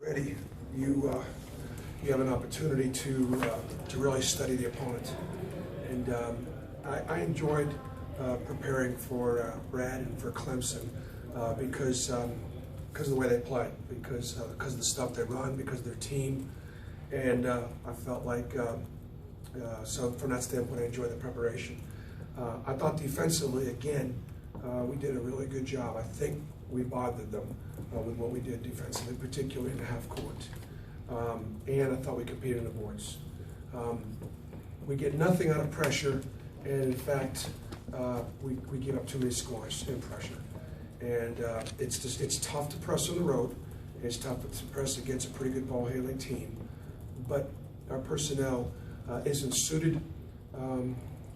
Eddie, you have an opportunity to really study the opponent, and I enjoyed preparing for Brad and for Clemson because of the way they play, because of the stuff they run, because of their team, and I felt like so from that standpoint I enjoyed the preparation. I thought defensively, again, we did a really good job. I think we bothered them with what we did defensively, particularly in the half court. And I thought we competed in the boards. We get nothing out of pressure, and in fact, we give up too many scores in pressure. And it's tough to press on the road. It's tough to press against a pretty good ball handling team, but our personnel isn't suited.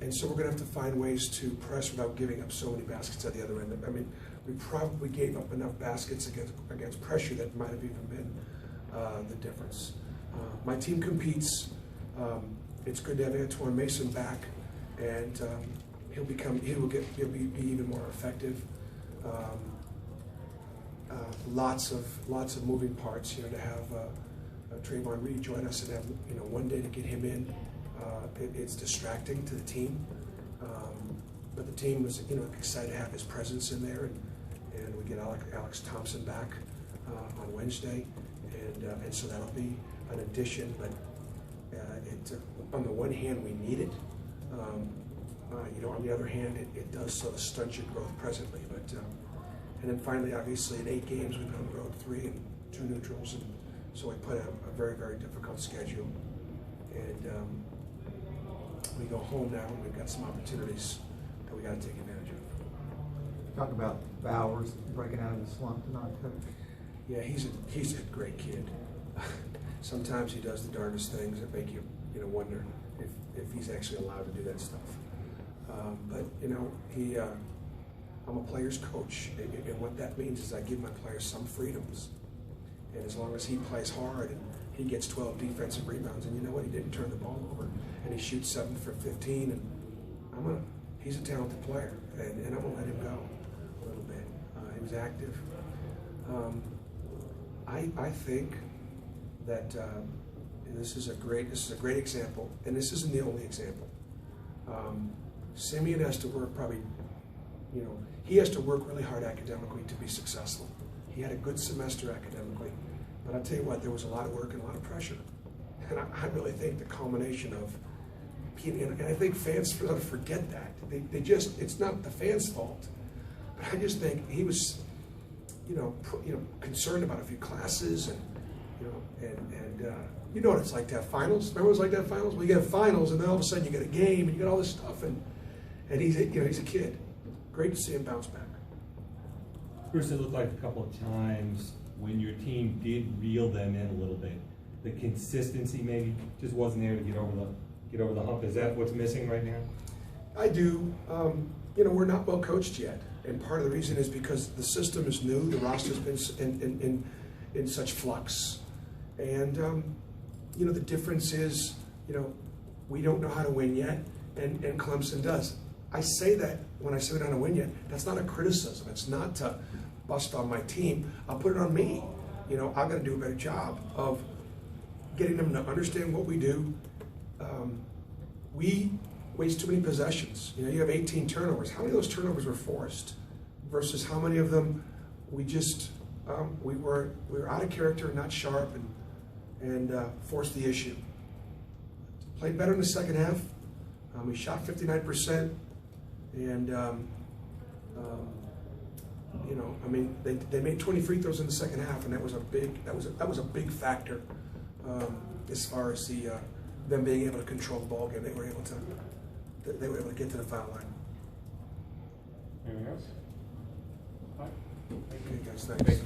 And so we're going to have to find ways to press without giving up so many baskets at the other end. I mean, we probably gave up enough baskets against pressure that might have even been the difference. My team competes. It's good to have Antoine Mason back, and he'll be even more effective. Lots of moving parts. You know, to have Trayvon Reed join us and have one day to get him in. It's distracting to the team, but the team was excited to have his presence in there, and we get Alex Thompson back on Wednesday, and so that'll be an addition. But on the one hand, we need it. On the other hand, it does sort of stunt your growth presently. But and then finally, obviously, in 8 games, we've been on the road 3 and 2 neutrals, and so we put a very, very difficult schedule. And we go home now, and we've got some opportunities that we got to take advantage of. Talk about Bowers breaking out of the slump tonight, Coach. Yeah, he's a great kid. Sometimes he does the darndest things that make you wonder if he's actually allowed to do that stuff. But I'm a player's coach, and what that means is I give my players some freedoms, and as long as he plays hard and he gets 12 defensive rebounds, and you know what, he didn't turn the ball over, and he shoots 7 for 15, and he's a talented player, and I'm gonna let him go a little bit. He was active. I think that this is a great example, and this isn't the only example. Simeon has to work he has to work really hard academically to be successful. He had a good semester academically, but I'll tell you what, there was a lot of work and a lot of pressure. And I really think the culmination of, and I think fans sort of forget that. It's not the fans' fault. But I just think he was, concerned about a few classes, and you know what it's like to have finals. Remember what it was like to have finals? Well, you get finals, and then all of a sudden you get a game, and you get all this stuff, and he's a kid. Great to see him bounce back. Bruce, it looked like a couple of times when your team did reel them in a little bit, the consistency maybe just wasn't there to get over the hump. Is that what's missing right now? I do. We're not well coached yet, and part of the reason is because the system is new. The roster's been in such flux, and the difference is we don't know how to win yet, and Clemson does. I say that when I say we don't know how to win yet. That's not a criticism. It's not to bust on my team. I'll put it on me. I've got to do a better job of getting them to understand what we do. We waste too many possessions. You have 18 turnovers. How many of those turnovers were forced versus how many of them we just we were out of character, not sharp, and forced the issue. Played better in the second half. We shot 59%, and they made 20 free throws in the second half, and that was a big factor as far as them being able to control the ball game. They were able to get to the foul line. Anything else? All right. Okay, guys, thanks.